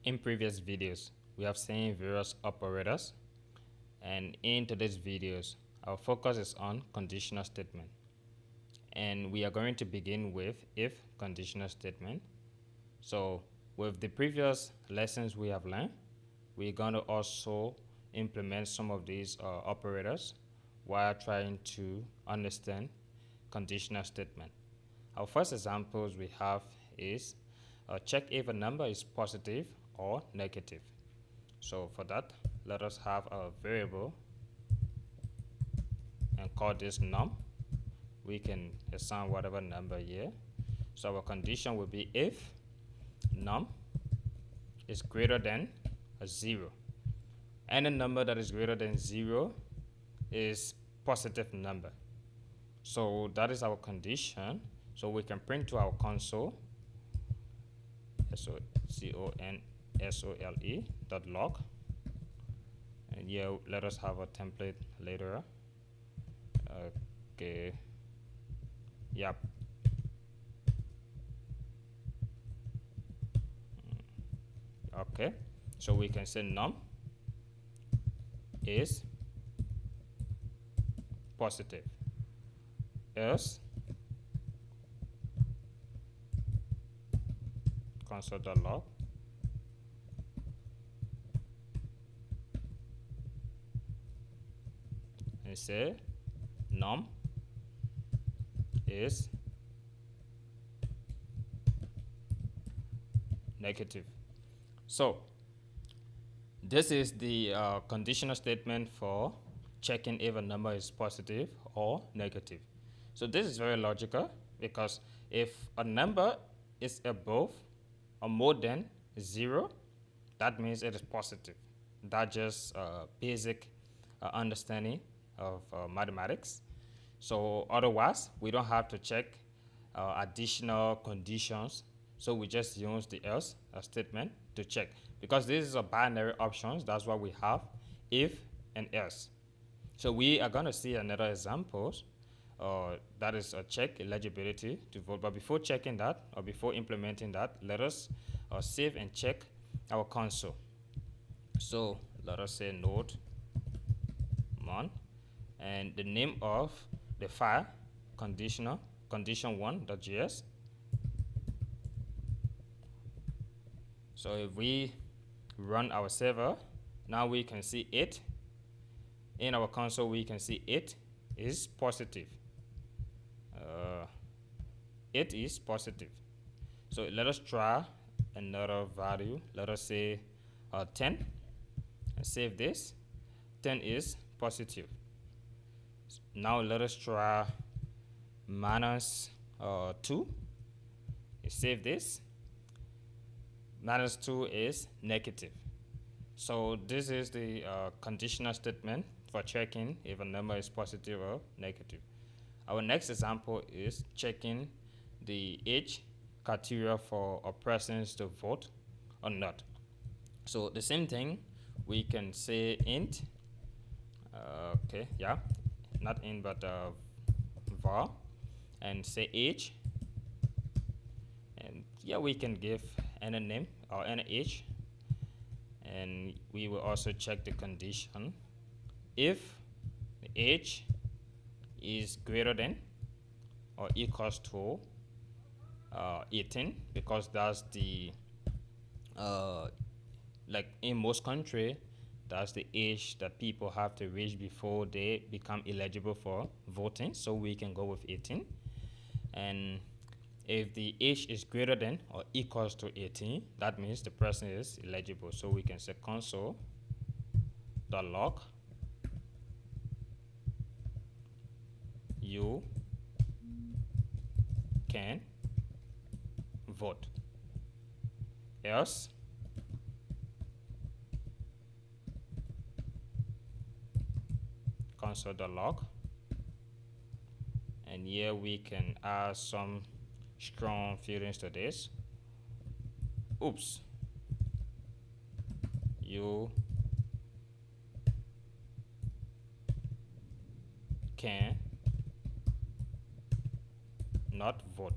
In previous videos, we have seen various operators, and in today's videos, our focus is on conditional statement. And we are going to begin with if conditional statement. So with the previous lessons we have learned, we're going to also implement some of these operators while trying to understand conditional statement. Our first examples we have is check if a number is positive or negative. So for that, let us have a variable and call this num. We can assign whatever number here. So our condition will be if num is greater than a 0. Any number that is greater than 0 is positive number. So that is our condition. So we can print to our console console.log, and here let us have a template later. Okay, yep. Okay, so we can say num is positive, else console.log and say num is negative. So this is the conditional statement for checking if a number is positive or negative. So this is very logical, because if a number is above or more than 0, that means it is positive. That's just basic understanding of mathematics. So otherwise, we don't have to check additional conditions. So we just use the else statement to check. Because this is a binary options, that's what we have, if and else. So we are going to see another example. That is a check eligibility to vote. But before checking that, or before implementing that, let us save and check our console. So let us say node mon, and the name of the file condition1.js. So if we run our server, now we can see it. In our console, we can see it is positive. It is positive. So let us try another value. Let us say 10 and save this. 10 is positive. Now let us try minus 2. Save this. Minus 2 is negative. So this is the conditional statement for checking if a number is positive or negative. Our next example is checking the age criteria for a person to vote or not. So the same thing, we can say int, not int but var, and say age, and we can give any name or any age, and we will also check the condition if the age is greater than or equals to 18, because that's the like in most countries, that's the age that people have to reach before they become eligible for voting. So we can go with 18. And if the age is greater than or equals to 18, that means the person is eligible. So we can say console.log you can vote, else console.log, and here we can add some strong feelings to this. Oops, you can not vote.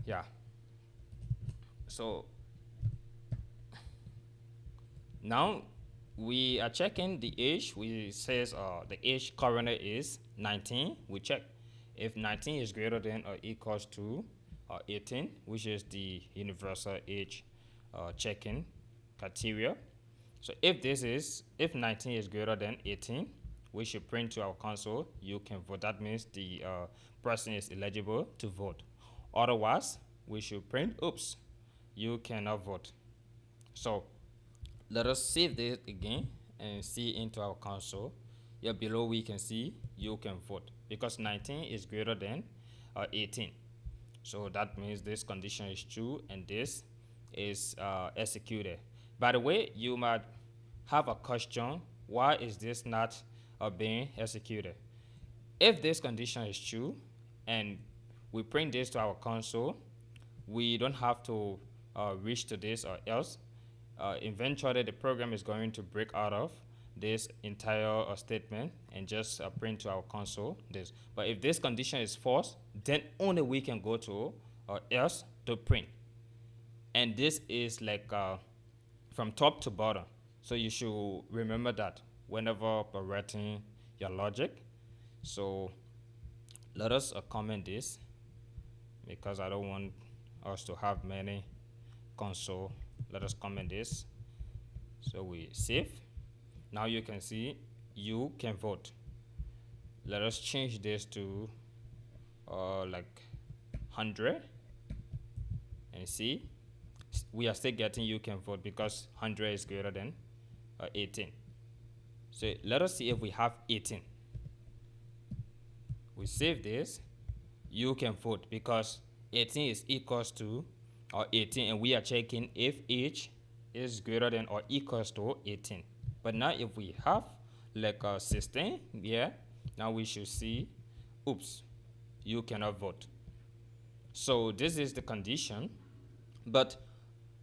Yeah. So now we are checking the age. We says the age currently is 19. We check if 19 is greater than or equals to 18, which is the universal age checking criteria. So if 19 is greater than 18, we should print to our console, you can vote. That means the person is eligible to vote. Otherwise, we should print, oops, you cannot vote. So let us save this again and see into our console. Here below we can see you can vote because 19 is greater than 18. So that means this condition is true and this is executed. By the way, you might have a question, why is this not being executed? If this condition is true and we print this to our console, we don't have to reach to this or else. Eventually the program is going to break out of this entire statement and just print to our console this. But if this condition is false, then only we can go to else to print. And this is like from top to bottom. So you should remember that whenever writing your logic. So let us comment this because I don't want us to have many console. Let us comment this. So we save. Now you can see you can vote. Let us change this to like 100 and see. We are still getting you can vote because 100 is greater than 18. So let us see if we have 18. We save this. You can vote because 18 is equals to 18 and we are checking if age is greater than or equals to 18. But now if we have like 16, yeah, now we should see, oops, you cannot vote. So this is the condition, but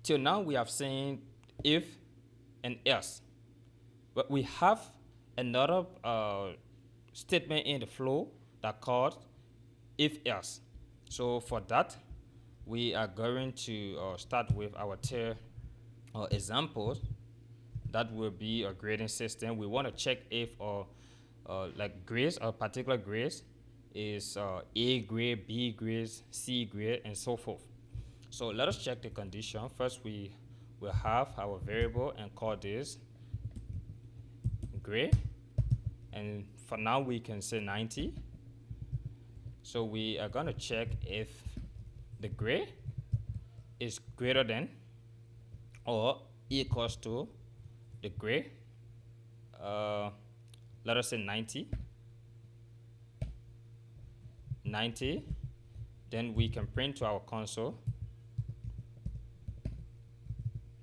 till now we have seen if and else. But we have another statement in the flow that called if else. So for that, we are going to start with our tier examples. That will be a grading system. We want to check if like grades or particular grades is A grade, B grades, C grade, and so forth. So let us check the condition. First, we will have our variable and call this grade. And for now, we can say 90. So we are going to check if the grade is greater than or equals to the grade. Let us say 90. 90. Then we can print to our console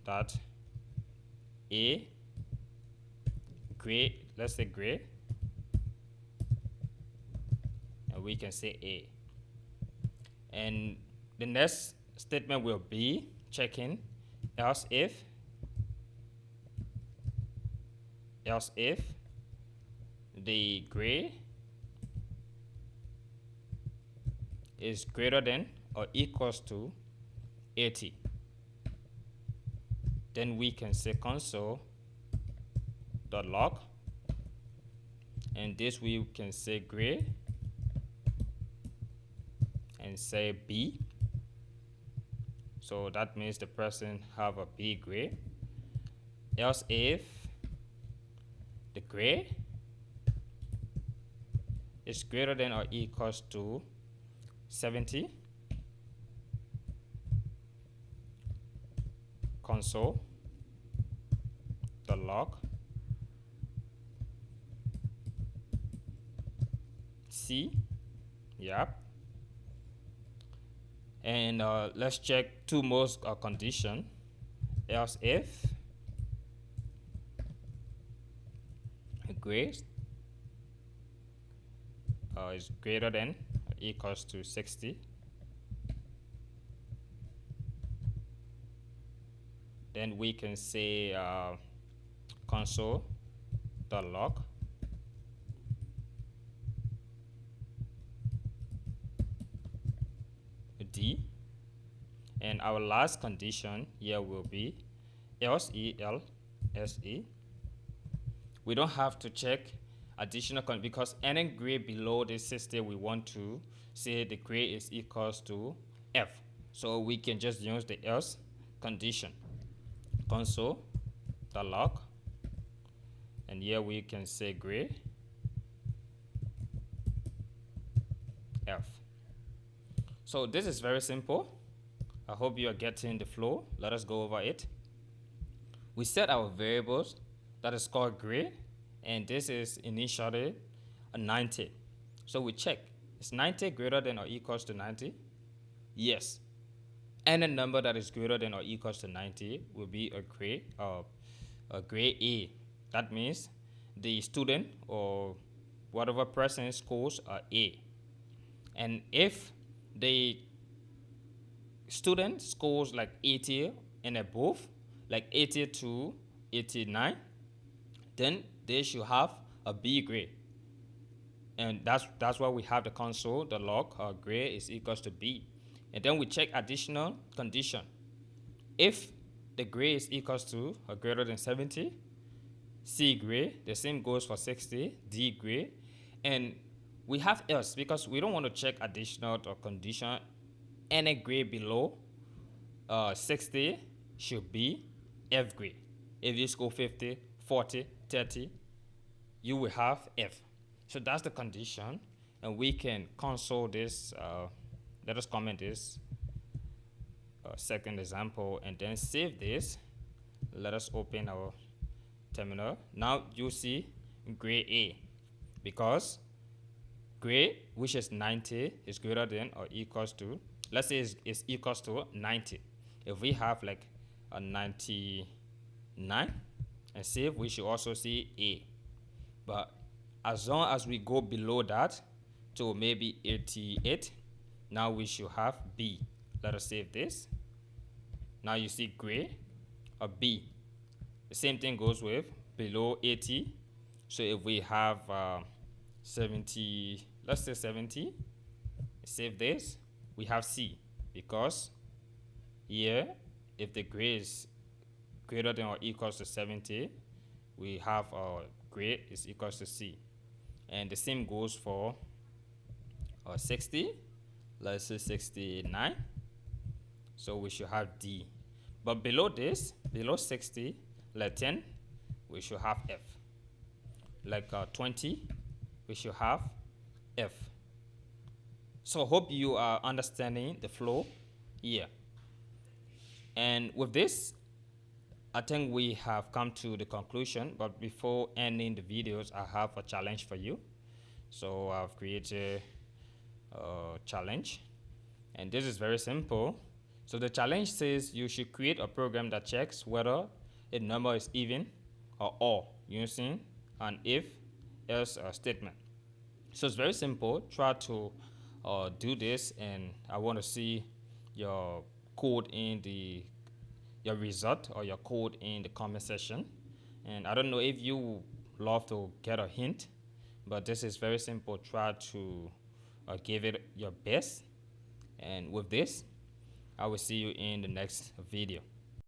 that A grade, let's say grade, and we can say A. And the next statement will be checking else if the grade is greater than or equals to 80. Then we can say console.log, and this we can say grade and say B. So that means the person have a B grade. Else if the grade is greater than or equals to 70, console.log C. Yep. And let's check two more condition. Else if grade is greater than or equals to 60, then we can say console.log D. And our last condition here will be else, E-L-S-E. We don't have to check additional because any grade below this 60, we want to say the grade is equals to F. So we can just use the else condition. Console.log, and here we can say grade F. So this is very simple. I hope you are getting the flow. Let us go over it. We set our variables that is called grade, and this is initially a 90. So we check, is 90 greater than or equals to 90? Yes. Any number that is greater than or equals to 90 will be a grade A. That means the student or whatever person scores are A. And if the student scores like 80 and above, like 80 to 89, then they should have a B grade. And that's why we have the console, the log grade is equals to B. And then we check additional condition. If the grade is equals to or greater than 70, C grade, the same goes for 60, D grade. And we have else because we don't want to check additional or condition. Any grade below 60 should be F grade. If you score 50, 40, 30, you will have F. So that's the condition, and we can console this. Let us comment this second example and then save this. Let us open our terminal. Now you see grade A, because grade, which is 90, is greater than or equals to, let's say it's equals to 90. If we have like a 99 and save, we should also see A. But as long as we go below that to maybe 88, now we should have B. Let us save this. Now you see grade or B. The same thing goes with below 80. So if we have 70, let's say 70, save this, we have C, because here, if the grade is greater than or equals to 70, we have our grade is equals to C. And the same goes for 60, let's say 69, so we should have D. But below this, below 60, like 10, we should have F. Like 20, we should have F. So hope you are understanding the flow here. And with this, I think we have come to the conclusion, but before ending the videos, I have a challenge for you. So I've created a challenge, and this is very simple. So the challenge says you should create a program that checks whether a number is even or odd using an if-else statement. So it's very simple. Try to do this, and I want to see your code in your result or your code in the comment section. And I don't know if you love to get a hint, but this is very simple. Try to give it your best. And with this, I will see you in the next video.